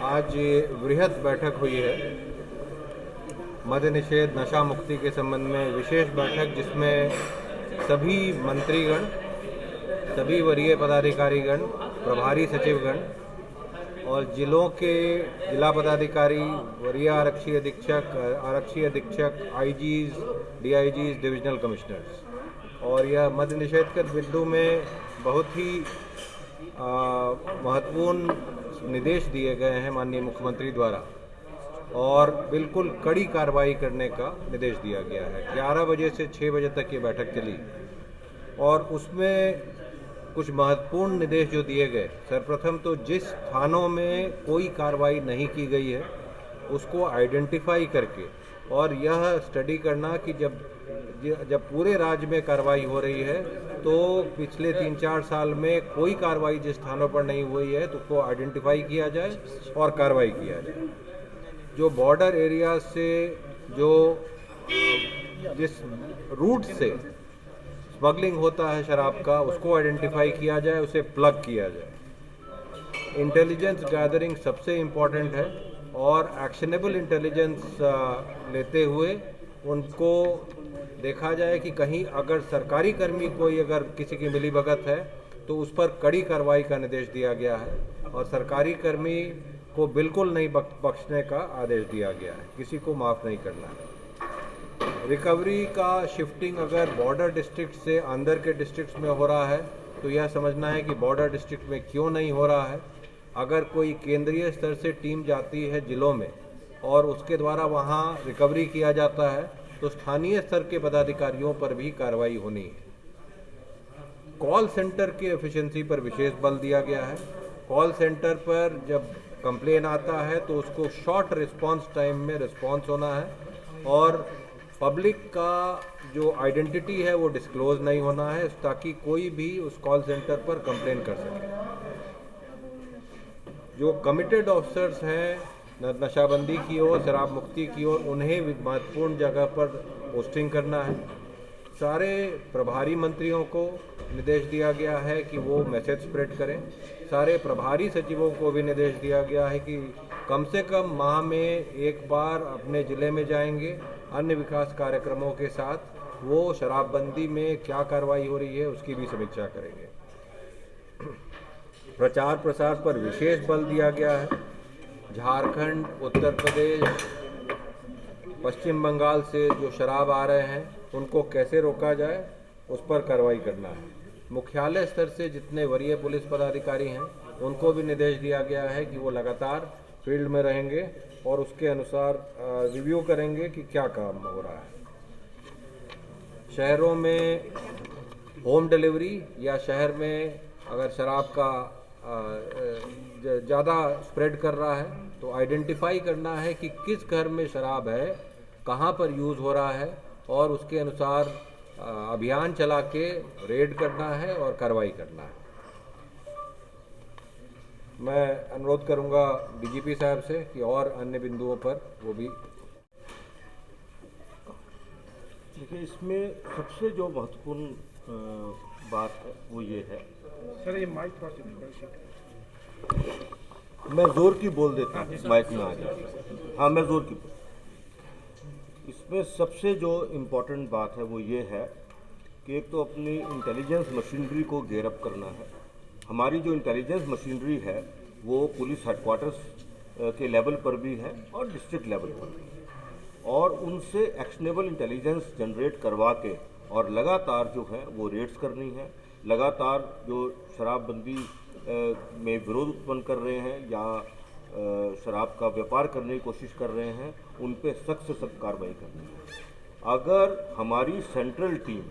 आज वृहद बैठक हुई है मद्य निषेध नशा मुक्ति के संबंध में विशेष बैठक, जिसमें सभी मंत्रीगण, सभी वरीय पदाधिकारीगण, प्रभारी सचिवगण और जिलों के जिला पदाधिकारी, वरीय आरक्षी अधीक्षक, आईजीज, डीआईजीज, डिविजनल कमिश्नर्स, और यह मद्य निषेध के बिंदु में बहुत ही महत्वपूर्ण निर्देश दिए गए हैं माननीय मुख्यमंत्री द्वारा, और बिल्कुल कड़ी कार्रवाई करने का निर्देश दिया गया है। 11 बजे से 6 बजे तक ये बैठक चली और उसमें कुछ महत्वपूर्ण निर्देश जो दिए गए, सर्वप्रथम तो जिस थानों में कोई कार्रवाई नहीं की गई है उसको आइडेंटिफाई करके और यह स्टडी करना कि जब पूरे राज्य में कार्रवाई हो रही है तो पिछले 3-4 साल में कोई कार्रवाई जिस थानों पर नहीं हुई है तो उसको आइडेंटिफाई किया जाए और कार्रवाई किया जाए। जो बॉर्डर एरिया से जिस रूट से स्मगलिंग होता है शराब का, उसको आइडेंटिफाई किया जाए, उसे प्लग किया जाए। इंटेलिजेंस गैदरिंग सबसे इम्पॉर्टेंट है और एक्शनेबल इंटेलिजेंस लेते हुए उनको देखा जाए कि कहीं अगर सरकारी कर्मी कोई अगर किसी की मिलीभगत है तो उस पर कड़ी कार्रवाई का निर्देश दिया गया है और सरकारी कर्मी को बिल्कुल नहीं बख्शने का आदेश दिया गया है, किसी को माफ़ नहीं करना है। रिकवरी का शिफ्टिंग अगर बॉर्डर डिस्ट्रिक्ट से अंदर के डिस्ट्रिक्ट्स में हो रहा है तो यह समझना है कि बॉर्डर डिस्ट्रिक्ट में क्यों नहीं हो रहा है। अगर कोई केंद्रीय स्तर से टीम जाती है जिलों में और उसके द्वारा वहाँ रिकवरी किया जाता है तो स्थानीय स्तर के पदाधिकारियों पर भी कार्रवाई होनी है। कॉल सेंटर की एफिशिएंसी पर विशेष बल दिया गया है। कॉल सेंटर पर जब कंप्लेन आता है तो उसको शॉर्ट रिस्पांस टाइम में रिस्पांस होना है और पब्लिक का जो आइडेंटिटी है वो डिस्क्लोज नहीं होना है ताकि कोई भी उस कॉल सेंटर पर कंप्लेन कर सके। जो कमिटेड ऑफिसर्स हैं नशाबंदी की ओर, शराब मुक्ति की ओर, उन्हें महत्वपूर्ण जगह पर पोस्टिंग करना है। सारे प्रभारी मंत्रियों को निर्देश दिया गया है कि वो मैसेज स्प्रेड करें। सारे प्रभारी सचिवों को भी निर्देश दिया गया है कि कम से कम माह में एक बार अपने ज़िले में जाएंगे, अन्य विकास कार्यक्रमों के साथ वो शराबबंदी में क्या कार्रवाई हो रही है उसकी भी समीक्षा करेंगे। प्रचार प्रसार पर विशेष बल दिया गया है। झारखंड, उत्तर प्रदेश, पश्चिम बंगाल से जो शराब आ रहे हैं उनको कैसे रोका जाए उस पर कार्रवाई करना है। मुख्यालय स्तर से जितने वरीय पुलिस पदाधिकारी हैं उनको भी निर्देश दिया गया है कि वो लगातार फील्ड में रहेंगे और उसके अनुसार रिव्यू करेंगे कि क्या काम हो रहा है। शहरों में होम डिलीवरी या शहर में अगर शराब का ज़्यादा स्प्रेड कर रहा है तो आइडेंटिफाई करना है कि किस घर में शराब है, कहाँ पर यूज़ हो रहा है और उसके अनुसार अभियान चला के रेड करना है और कार्रवाई करना है। मैं अनुरोध करूंगा डीजीपी साहब से कि और अन्य बिंदुओं पर वो भी। देखिए, इसमें सबसे जो महत्वपूर्ण बात है वो ये है, सर ये माइक थोड़ा सा मैं जोर की बोल देता हूँ, माइक में आ जाए। हाँ, मैं जोर की। इसमें सबसे जो इम्पोर्टेंट बात है वो ये है कि एक तो अपनी इंटेलिजेंस मशीनरी को गेयर अप करना है। हमारी जो इंटेलिजेंस मशीनरी है वो पुलिस हेडक्वार्टर्स के लेवल पर भी है और डिस्ट्रिक्ट लेवल पर भी है, और उनसे एक्शनेबल इंटेलिजेंस जनरेट करवा के और लगातार जो है वो रेड्स करनी है। लगातार जो शराबबंदी में विरोध उत्पन्न कर रहे हैं या शराब का व्यापार करने की कोशिश कर रहे हैं उन पे सख्त से सख्त कार्रवाई करनी है। अगर हमारी सेंट्रल टीम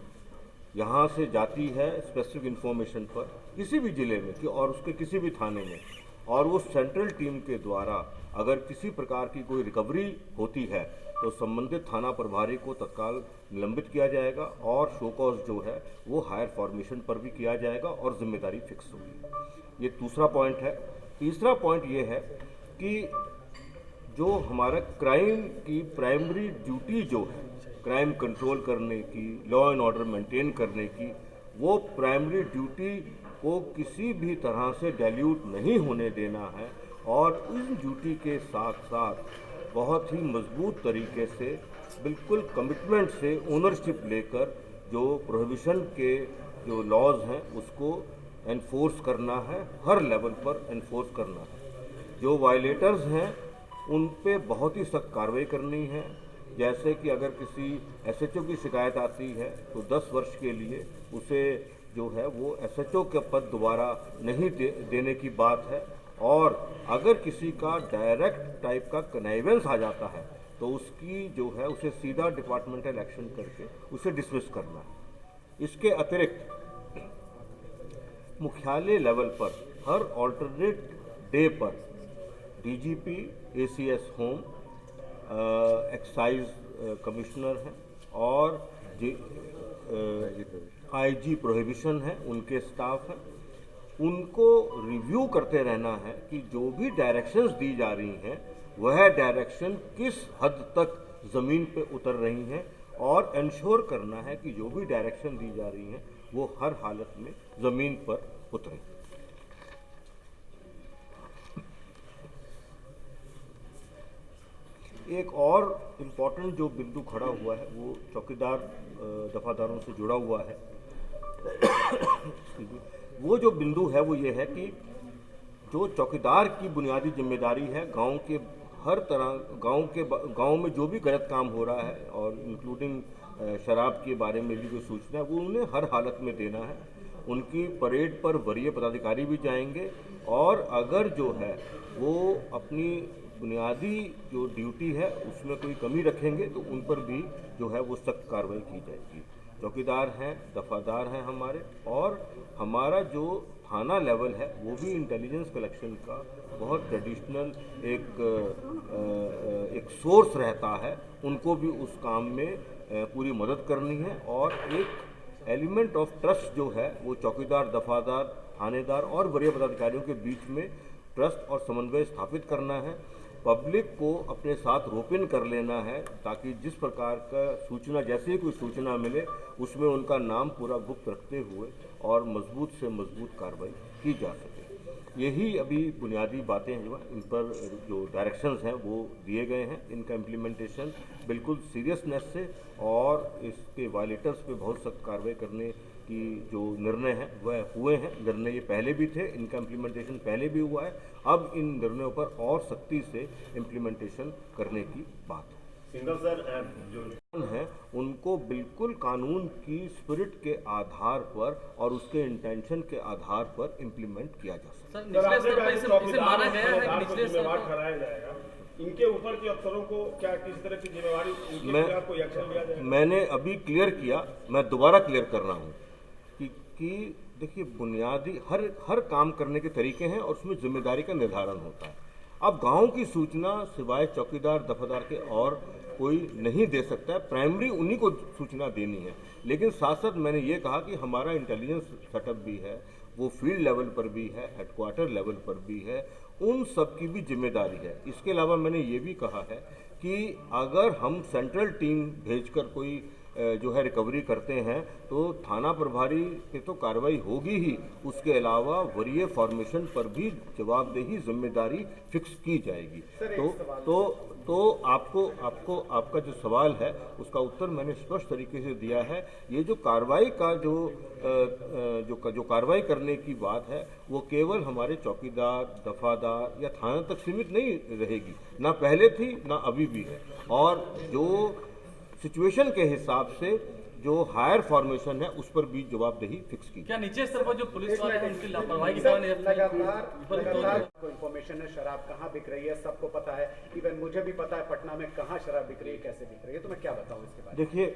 यहाँ से जाती है स्पेसिफिक इन्फॉर्मेशन पर किसी भी ज़िले में और उसके किसी भी थाने में, और वो सेंट्रल टीम के द्वारा अगर किसी प्रकार की कोई रिकवरी होती है तो संबंधित थाना प्रभारी को तत्काल निलंबित किया जाएगा और शो कॉज जो है वो हायर फॉर्मेशन पर भी किया जाएगा और जिम्मेदारी फिक्स होगी। ये दूसरा पॉइंट है। तीसरा पॉइंट ये है कि जो हमारा क्राइम की प्राइमरी ड्यूटी जो है, क्राइम कंट्रोल करने की, लॉ एंड ऑर्डर मेंटेन करने की, वो प्राइमरी ड्यूटी को किसी भी तरह से डाइल्यूट नहीं होने देना है और इस ड्यूटी के साथ साथ बहुत ही मजबूत तरीके से बिल्कुल कमिटमेंट से ओनरशिप लेकर जो प्रोहिबिशन के जो लॉज हैं उसको एनफोर्स करना है, हर लेवल पर एनफोर्स करना है। जो वायलेटर्स हैं उन पे बहुत ही सख्त कार्रवाई करनी है। जैसे कि अगर किसी एसएचओ की शिकायत आती है तो 10 वर्ष के लिए उसे जो है वो एसएचओ का पद दोबारा नहीं देने की बात है। और अगर किसी का डायरेक्ट टाइप का कनाइवेंस आ जाता है तो उसकी जो है उसे सीधा डिपार्टमेंटल एक्शन करके उसे डिसमिस करना है। इसके अतिरिक्त मुख्यालय लेवल पर हर ऑल्टरनेट डे पर DGP, ACS home, excise commissioner हैं और आईजी प्रोहिबिशन है, उनके स्टाफ हैं, उनको रिव्यू करते रहना है कि जो भी डायरेक्शंस दी जा रही हैं वह डायरेक्शन किस हद तक ज़मीन पे उतर रही हैं और इंश्योर करना है कि जो भी डायरेक्शन दी जा रही हैं वो हर हालत में ज़मीन पर उतरे। एक और इम्पॉर्टेंट जो बिंदु खड़ा हुआ है वो चौकीदार दफादारों से जुड़ा हुआ है। वो जो बिंदु है वो ये है कि जो चौकीदार की बुनियादी जिम्मेदारी है गांव के हर तरह गांव में जो भी गलत काम हो रहा है और इंक्लूडिंग शराब के बारे में भी जो सूचना है वो उन्हें हर हालत में देना है। उनकी परेड पर वरीय पदाधिकारी भी जाएंगे और अगर जो है वो अपनी बुनियादी जो ड्यूटी है उसमें कोई कमी रखेंगे तो उन पर भी जो है वो सख्त कार्रवाई की जाएगी। चौकीदार हैं, दफादार हैं हमारे, और हमारा जो थाना लेवल है वो भी इंटेलिजेंस कलेक्शन का बहुत ट्रेडिशनल एक सोर्स रहता है। उनको भी उस काम में पूरी मदद करनी है और एक एलिमेंट ऑफ ट्रस्ट जो है वो चौकीदार, दफादार, थानेदार और वरीय पदाधिकारियों के बीच में ट्रस्ट और समन्वय स्थापित करना है। पब्लिक को अपने साथ रोपिन कर लेना है ताकि जिस प्रकार का सूचना, जैसे ही कोई सूचना मिले उसमें उनका नाम पूरा गुप्त रखते हुए और मजबूत से मजबूत कार्रवाई की जा सके। यही अभी बुनियादी बातें हैं जो इन पर जो डायरेक्शंस हैं वो दिए गए हैं। इनका इम्प्लीमेंटेशन बिल्कुल सीरियसनेस से और इसके वायलेटर्स पे बहुत सख्त कार्रवाई करने की जो निर्णय हैं वह हुए हैं। निर्णय ये पहले भी थे, इनका इम्प्लीमेंटेशन पहले भी हुआ है। अब इन निर्णयों पर और सख्ती से इम्प्लीमेंटेशन करने की बात है। सिंगल सर जो है उनको बिल्कुल कानून की स्पिरिट के आधार पर और उसके इंटेंशन के आधार पर इम्प्लीमेंट किया जा सकता है। सर आपने कहा कि इसे माना गया है कि निचले जिम्मेवार ठहराया जाएगा। इनके ऊपर के अफसरों को क्या किस तरह की जिम्मेवारी, इनके खिलाफ कोई एक्शन लिया जाएगा? मैंने अभी क्लियर किया, मैं दोबारा क्लियर कर रहा हूँ कि देखिए बुनियादी हर काम करने के तरीके हैं और उसमें जिम्मेदारी का निर्धारण होता है। अब गांव की सूचना सिवाय चौकीदार, दफादार के और कोई नहीं दे सकता है, प्राइमरी उन्हीं को सूचना देनी है। लेकिन साथ साथ मैंने ये कहा कि हमारा इंटेलिजेंस सेटअप भी है, वो फील्ड लेवल पर भी है, हेडक्वार्टर लेवल पर भी है, उन सब की भी जिम्मेदारी है। इसके अलावा मैंने ये भी कहा है कि अगर हम सेंट्रल टीम भेजकर कोई जो है रिकवरी करते हैं तो थाना प्रभारी पे तो कार्रवाई होगी ही, उसके अलावा वरीय फॉर्मेशन पर भी जवाबदेही, जिम्मेदारी फिक्स की जाएगी। तो आपका जो सवाल है उसका उत्तर मैंने स्पष्ट तरीके से दिया है। ये जो कार्रवाई का जो कार्रवाई करने की बात है वो केवल हमारे चौकीदार, दफादार या थाना तक सीमित नहीं रहेगी, ना पहले थी ना अभी भी है। और जो सिचुएशन के हिसाब से जो हायर फॉर्मेशन है उस पर भी जवाबदेही फिक्स की। क्या नीचे स्तर पर जो पुलिस वाले हैं उनकी लापरवाही के कारण लगातार को इन्फॉर्मेशन है शराब कहाँ बिक रही है सबको पता है, इवन मुझे भी पता है पटना में कहाँ शराब बिक रही है, कैसे बिक रही है, तो मैं क्या बताऊँ इसके बारे में। देखिए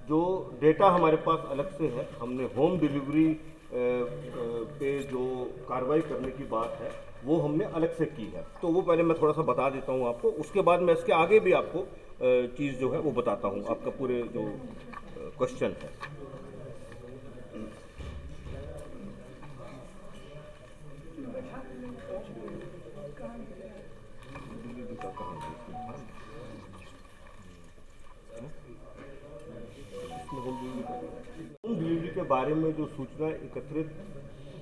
जो डेटा हमारे पास अलग से है, हमने होम डिलीवरी पे जो कार्रवाई करने की बात है वो हमने अलग से की है, तो वो पहले मैं थोड़ा सा बता देता हूँ आपको, उसके बाद मैं इसके आगे भी आपको चीज़ जो है वो बताता हूँ। आपका पूरे जो क्वेश्चन है होम डिलीवरी के बारे में जो सूचना एकत्रित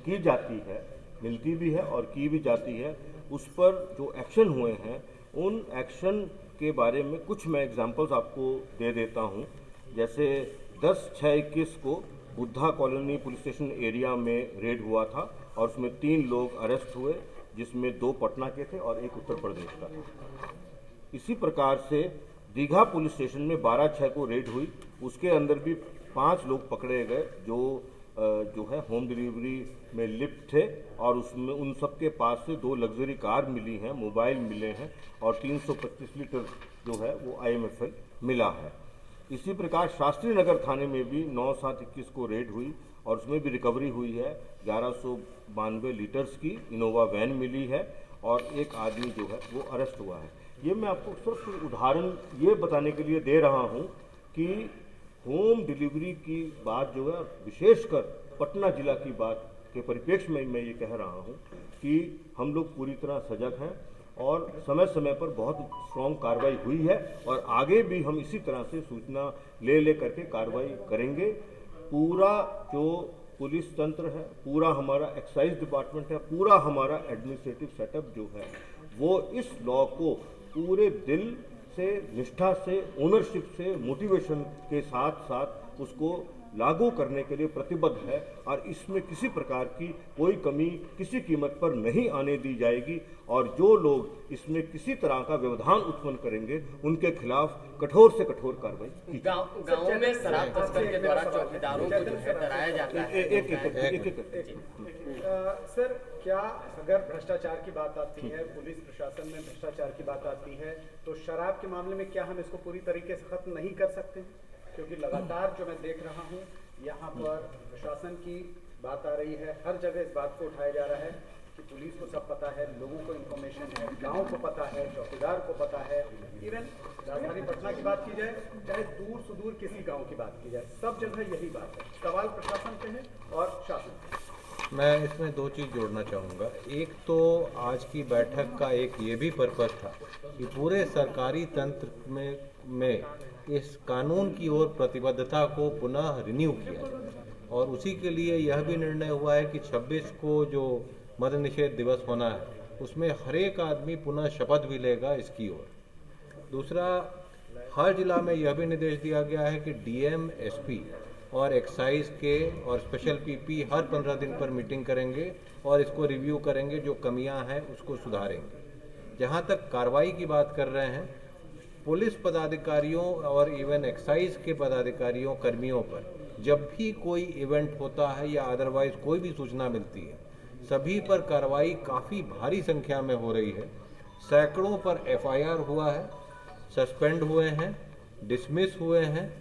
की जाती है, मिलती भी है और की भी जाती है, उस पर जो एक्शन हुए हैं उन एक्शन के बारे में कुछ मैं एग्जांपल्स आपको दे देता हूं। जैसे 10/6/21 को Buddha colony police station area में रेड हुआ था और उसमें 3 लोग अरेस्ट हुए, जिसमें 2 पटना के थे और 1 उत्तर प्रदेश का था। इसी प्रकार से दीघा पुलिस स्टेशन में 12/6 को रेड हुई, उसके अंदर भी 5 लोग पकड़े गए जो है होम डिलीवरी में लिप्त थे और उसमें उन सब के पास से 2 लग्जरी कार मिली हैं, मोबाइल मिले हैं और 325 लीटर जो है वो IMFL मिला है। इसी प्रकार शास्त्री नगर थाने में भी 9/7/21 को रेड हुई और उसमें भी रिकवरी हुई है, 1192 लीटर्स की इनोवा वैन मिली है और 1 आदमी जो है वो अरेस्ट हुआ है। ये मैं आपको सिर्फ उदाहरण ये बताने के लिए दे रहा हूँ कि होम डिलीवरी की बात जो है, विशेषकर पटना जिला की बात के परिप्रेक्ष्य में मैं ये कह रहा हूँ कि हम लोग पूरी तरह सजग हैं और समय समय पर बहुत स्ट्रॉन्ग कार्रवाई हुई है और आगे भी हम इसी तरह से सूचना ले करके कार्रवाई करेंगे। पूरा जो पुलिस तंत्र है, पूरा हमारा एक्साइज डिपार्टमेंट है, पूरा हमारा एडमिनिस्ट्रेटिव सेटअप जो है वो इस लॉ को पूरे दिल से, निष्ठा से, ओनरशिप से, मोटिवेशन के साथ साथ उसको लागू करने के लिए प्रतिबद्ध है और इसमें किसी प्रकार की कोई कमी किसी कीमत पर नहीं आने दी जाएगी और जो लोग इसमें किसी तरह का व्यवधान उत्पन्न करेंगे उनके खिलाफ कठोर से कठोर कार्रवाई की। गाँव में शराब तस्कर के द्वारा चौकीदारों को जो है डराया जाता है। एक सर, क्या अगर भ्रष्टाचार की बात आती है, पुलिस प्रशासन में भ्रष्टाचार की बात आती है, तो शराब के मामले में क्या हम इसको पूरी तरीके से खत्म नहीं कर सकते? क्योंकि लगातार जो मैं देख रहा हूँ यहाँ पर प्रशासन की बात आ रही है, हर जगह इस बात को उठाया जा रहा है कि पुलिस को सब पता है, लोगों को इन्फॉर्मेशन है, गांव को पता है, चौकीदार को पता है। इवन राजधानी पटना की बात की जाए, चाहे दूर सुदूर किसी गांव की बात की जाए, सब जगह यही बात है। सवाल प्रशासन पे है और शासन पे। मैं इसमें 2 चीज़ जोड़ना चाहूँगा। एक तो आज की बैठक का एक ये भी पर्पस था कि पूरे सरकारी तंत्र में इस कानून की ओर प्रतिबद्धता को पुनः रिन्यू किया जाए और उसी के लिए यह भी निर्णय हुआ है कि 26 को जो मद्य निषेध दिवस होना है उसमें हर एक आदमी पुनः शपथ भी लेगा इसकी ओर। दूसरा, हर जिला में यह भी निर्देश दिया गया है कि DM, SP और एक्साइज के और स्पेशल PP हर 15 दिन पर मीटिंग करेंगे और इसको रिव्यू करेंगे, जो कमियां हैं उसको सुधारेंगे। जहां तक कार्रवाई की बात कर रहे हैं, पुलिस पदाधिकारियों और इवन एक्साइज के पदाधिकारियों, कर्मियों पर जब भी कोई इवेंट होता है या अदरवाइज कोई भी सूचना मिलती है, सभी पर कार्रवाई काफ़ी भारी संख्या में हो रही है। सैकड़ों पर FIR हुआ है, सस्पेंड हुए हैं, डिसमिस हुए हैं,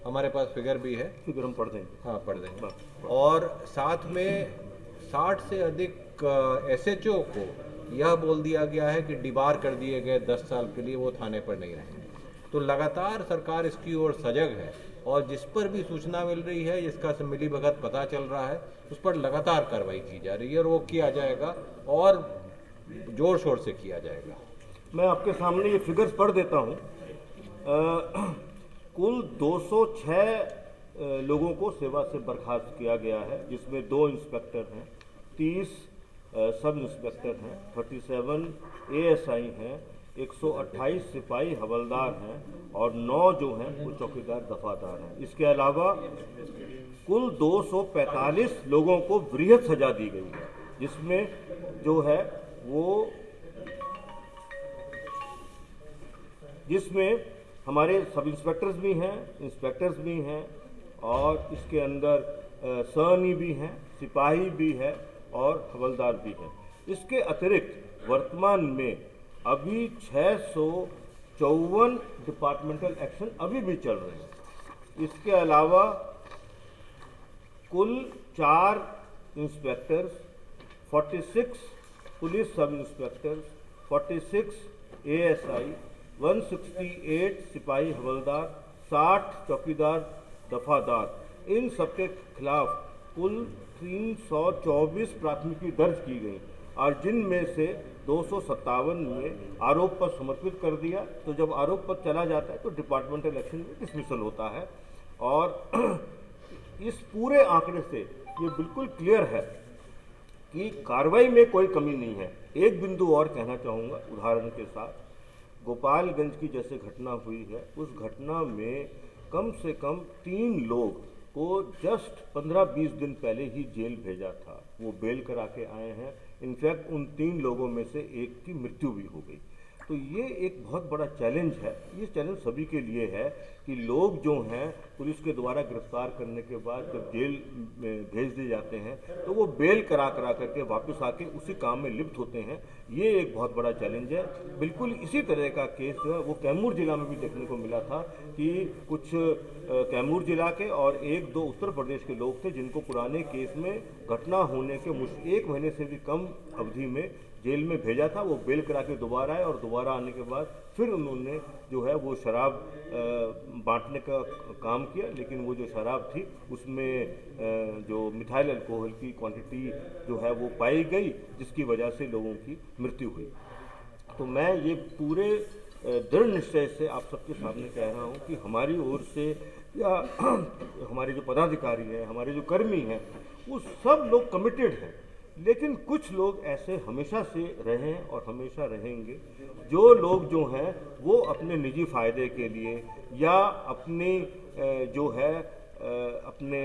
हमारे पास फिगर भी है, फिगर हम पढ़ देंगे। हाँ पढ़ देंगे। और साथ में 60 से अधिक SHO को यह बोल दिया गया है कि डिबार कर दिए गए 10 साल के लिए, वो थाने पर नहीं रहेंगे। तो लगातार सरकार इसकी ओर सजग है और जिस पर भी सूचना मिल रही है, जिसका मिलीभगत पता चल रहा है, उस पर लगातार कार्रवाई की जा रही है और वो किया जाएगा और जोर शोर से किया जाएगा। मैं आपके सामने ये फिगर्स पढ़ देता हूँ। कुल 206 लोगों को सेवा से बर्खास्त किया गया है, जिसमें 2 इंस्पेक्टर हैं, 30 सब इंस्पेक्टर हैं, 37 ASI हैं, 128 सिपाही हवलदार हैं और 9 जो हैं वो चौकीदार दफादार हैं। इसके अलावा कुल 245 लोगों को वृहद सजा दी गई है, जिसमें जो है वो जिसमें हमारे सब इंस्पेक्टर्स भी हैं, इंस्पेक्टर्स भी हैं और इसके अंदर सहनी भी हैं, सिपाही भी है और हवलदार भी है। इसके अतिरिक्त वर्तमान में अभी 654 डिपार्टमेंटल एक्शन अभी भी चल रहे हैं। इसके अलावा कुल 4 इंस्पेक्टर्स, 46 पुलिस सब इंस्पेक्टर्स, 46 ASI, 168 सिपाही हवलदार, 60 चौकीदार दफादार, इन सबके खिलाफ कुल 324 प्राथमिकी दर्ज की गई और जिनमें से 257 में आरोप पत्र समर्पित कर दिया। तो जब आरोप पत्र चला जाता है तो डिपार्टमेंटल एक्शन में डिसमिसल होता है और इस पूरे आंकड़े से ये बिल्कुल क्लियर है कि कार्रवाई में कोई कमी नहीं है। एक बिंदु और कहना चाहूँगा उदाहरण के साथ, गोपालगंज की जैसे घटना हुई है, उस घटना में कम से कम 3 लोग को जस्ट 15-20 दिन पहले ही जेल भेजा था, वो बेल करा के आए हैं। इनफैक्ट उन 3 लोगों में से एक की मृत्यु भी हो गई। तो ये एक बहुत बड़ा चैलेंज है। ये चैलेंज सभी के लिए है कि लोग जो हैं पुलिस के द्वारा गिरफ्तार करने के बाद जब जेल में भेज दिए जाते हैं तो वो बेल करा करके वापस आके उसी काम में लिप्त होते हैं। ये एक बहुत बड़ा चैलेंज है। बिल्कुल इसी तरह का केस जो है वो कैमूर जिला में भी देखने को मिला था कि कुछ कैमूर जिला के और 1-2 उत्तर प्रदेश के लोग थे जिनको पुराने केस में घटना होने के 1 महीने से भी कम अवधि में जेल में भेजा था। वो बेल करा के दोबारा आए और दोबारा आने के बाद फिर उन्होंने जो है वो शराब बांटने का काम किया, लेकिन वो जो शराब थी उसमें जो मिथाइल अल्कोहल की क्वांटिटी जो है वो पाई गई, जिसकी वजह से लोगों की मृत्यु हुई। तो मैं ये पूरे दृढ़ निश्चय से आप सबके सामने कह रहा हूँ कि हमारी ओर से या हमारे जो पदाधिकारी हैं, हमारे जो कर्मी हैं, वो सब लोग कमिटेड हैं। लेकिन कुछ लोग ऐसे हमेशा से रहे हैं और हमेशा रहेंगे, जो लोग जो हैं वो अपने निजी फ़ायदे के लिए या अपनी जो है अपने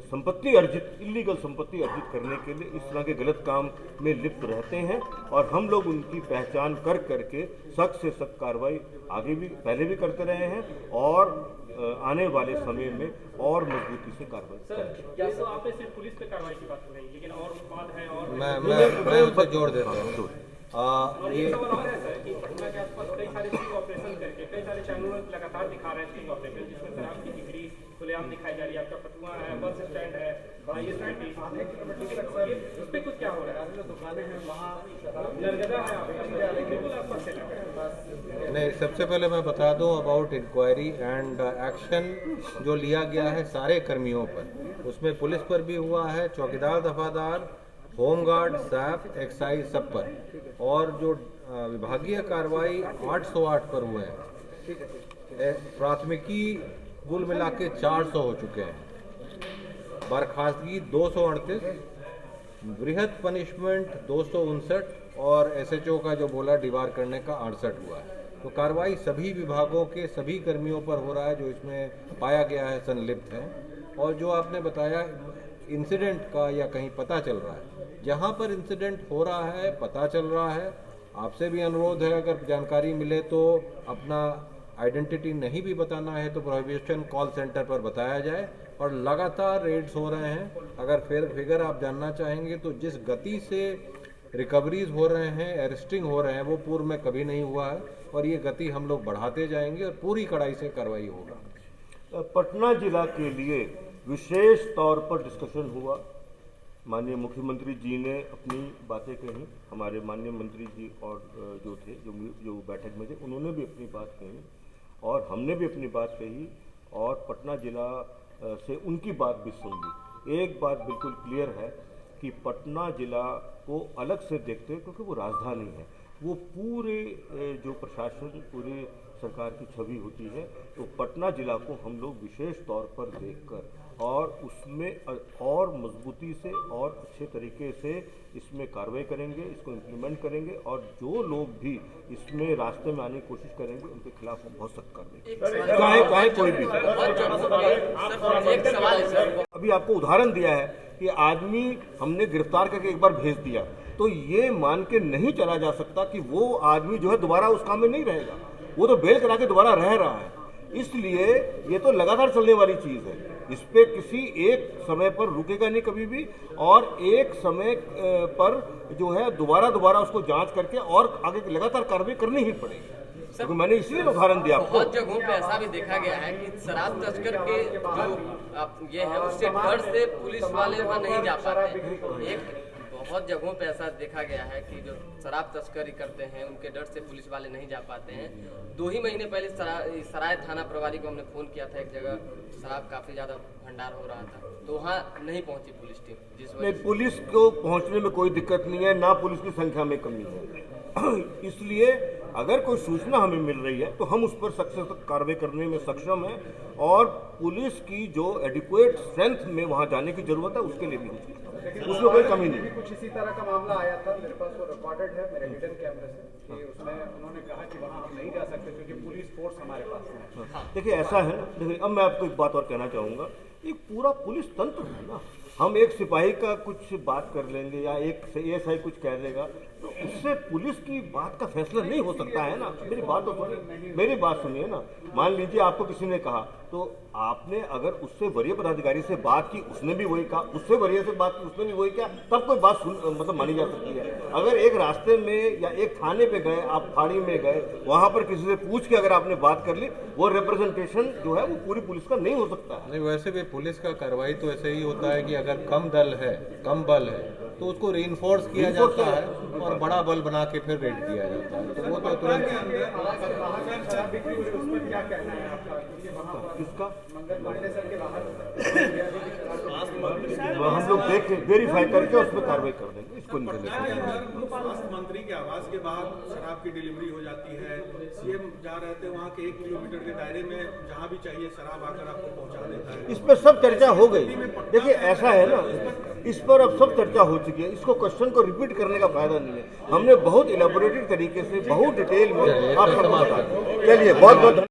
संपत्ति अर्जित इल्लीगल संपत्ति अर्जित करने के लिए इस तरह के गलत काम में लिप्त रहते हैं। और हम लोग उनकी पहचान करके सख्त से सख्त कार्रवाई आगे भी पहले भी करते रहे हैं और आने वाले समय में और मजबूती से कार्रवाई करेंगे। या तो आपने सिर्फ पुलिस पे कार्रवाई की बात कही, लेकिन और बात है और मैं उसे जोड़ देता हूँ। ये सवाल और है सर कि पटना के आसपास कई सारे स्टिंग ऑपरेशन करके कई सारे चैनल लगातार दिखा रहे हैं स्टिंग ऑपरेशन, जिसमें शराब की बिक्री खुलेआम दिखाई जा रही है। आपका पटुआ है, बस स्टैंड है, बड़ा ये स्टैंड भी उस पर कुछ क्या हो रहा है? जो दुकानें हैं वहाँ नरगदा है आपका, बिल्कुल आसपास से लगा। नहीं, सबसे पहले मैं बता दूं अबाउट इंक्वायरी एंड एक्शन जो लिया गया है सारे कर्मियों पर, उसमें पुलिस पर भी हुआ है, चौकीदार, दफादार, होमगार्ड, सैप, एक्साइज, सब पर, और जो विभागीय कार्रवाई 808 पर हुए हैं। प्राथमिकी कुल मिला के 400 हो चुके हैं, बर्खास्तगी 238, बृहद पनिशमेंट 259 और एसएचओ का जो बोला डिबार करने का 68 हुआ है। तो कार्रवाई सभी विभागों के सभी कर्मियों पर हो रहा है जो इसमें पाया गया है संलिप्त है। और जो आपने बताया इंसिडेंट का या कहीं पता चल रहा है, जहाँ पर इंसिडेंट हो रहा है पता चल रहा है, आपसे भी अनुरोध है अगर जानकारी मिले तो अपना आइडेंटिटी नहीं भी बताना है तो प्रोहिबिशन कॉल सेंटर पर बताया जाए। और लगातार रेड्स हो रहे हैं। अगर फिगर आप जानना चाहेंगे तो जिस गति से रिकवरीज हो रहे हैं, अरेस्टिंग हो रहे हैं, वो पूर्व में कभी नहीं हुआ है और ये गति हम लोग बढ़ाते जाएंगे और पूरी कड़ाई से कार्रवाई होगा। पटना जिला के लिए विशेष तौर पर डिस्कशन हुआ। माननीय मुख्यमंत्री जी ने अपनी बातें कही, हमारे माननीय मंत्री जी और जो थे जो बैठक में थे उन्होंने भी अपनी बात कही और हमने भी अपनी बात कही और पटना जिला से उनकी बात भी सुन ली। एक बात बिल्कुल क्लियर है कि पटना जिला को अलग से देखते हैं क्योंकि वो राजधानी है, वो पूरे जो प्रशासन पूरे सरकार की छवि होती है, तो पटना जिला को हम लोग विशेष तौर पर देखकर और उसमें और मजबूती से और अच्छे तरीके से इसमें कार्रवाई करेंगे, इसको इम्प्लीमेंट करेंगे और जो लोग भी इसमें रास्ते में आने की कोशिश करेंगे उनके खिलाफ हम बहुत सख्त कार्रवाई, चाहे कोई भी। अभी आपको उदाहरण दिया है कि आदमी हमने गिरफ्तार करके एक बार भेज दिया, तो ये मान के नहीं चला जा सकता कि वो आदमी जो है दोबारा उस काम में नहीं रहेगा, वो तो बेल करा के दोबारा रह रहा है। इसलिए ये तो लगातार चलने वाली चीज़ है, इस पे किसी एक समय पर रुकेगा नहीं कभी भी और एक समय पर जो है दोबारा उसको जांच करके और आगे लगातार कार्रवाई करनी ही पड़ेगी। क्योंकि मैंने इसीलिए उदाहरण दिया आपको। बहुत जगहों पे ऐसा भी देखा गया है कि शराब तस्कर के जो ये है उससे डर से पुलिस वाले वहाँ नहीं जा पाते। एक बहुत जगहों पे ऐसा देखा गया है कि जो शराब तस्करी करते हैं उनके डर से पुलिस वाले नहीं जा पाते हैं। 2 ही महीने पहले सराय थाना प्रभारी को हमने फ़ोन किया था, एक जगह शराब काफ़ी ज़्यादा भंडार हो रहा था तो वहाँ नहीं पहुँची पुलिस टीम, जिस वजह पुलिस को पहुँचने में कोई दिक्कत नहीं है, ना पुलिस की संख्या में कमी है। इसलिए अगर कोई सूचना हमें मिल रही है तो हम उस पर सख्त कार्रवाई करने में सक्षम हैं, और पुलिस की जो एडिक्वेट स्ट्रेंथ में वहाँ जाने की जरूरत है उसके लिए भी उसमें कोई कमी नहीं। कुछ इसी तरह का मामला आया था, मेरे पास वो रिकॉर्डेड है मेरे हिडन कैमरे से, कि उसमें उन्होंने कहा कि वहाँ हम नहीं जा सकते क्योंकि पुलिस फोर्स हमारे पास है। देखिए ऐसा है ना, देखिए अब मैं आपको एक बात और कहना चाहूँगा, एक पूरा पुलिस तंत्र है ना। हम एक सिपाही का कुछ बात कर लेंगे या एक एएसआई कुछ कह देगा तो उससे पुलिस की बात का फैसला नहीं हो सकता है ना। मेरी बात तो सुनिए, मेरी बात सुनिए ना। मान लीजिए आपको किसी ने कहा, तो आपने अगर उससे वरीय पदाधिकारी से बात की, उसने भी वही कहा, उससे वरीय से बात की, उसने भी वही किया, तब कोई बात मतलब मानी जा सकती है। अगर एक रास्ते में या एक थाने पे गए, आप फाड़ी में गए, वहां पर किसी से पूछ के अगर आपने बात कर ली, वो रिप्रेजेंटेशन जो है वो पूरी पुलिस का नहीं हो सकता है। नहीं, वैसे भी पुलिस का कार्रवाई तो ऐसे ही होता है कि अगर कम दल है, कम बल है, तो उसको रीइंफोर्स किया जाता है और बड़ा बल बना के फिर रेड किया जाता है। तो वो तो तुरंत क्या कहना है आपका? किसका? मंगल पांडे सर के बाहर हम लोग देख के वेरीफाई करके उस पर कार्रवाई कर देंगे, इसको निकलने स्वास्थ्य मंत्री के आवास के बाहर शराब की डिलीवरी हो जाती है, सीएम जा रहे थे, वहाँ के 1 किलोमीटर के दायरे में जहाँ भी चाहिए शराब आकर आपको पहुँचा देता है। इस पर सब चर्चा हो गई। देखिए ऐसा है ना, इस पर अब सब चर्चा हो चुकी है, इसको क्वेश्चन को रिपीट करने का फायदा नहीं है। हमने बहुत इलेबोरेटेड तरीके से बहुत डिटेल में आप सबको बता दिया। चलिए बहुत बहुत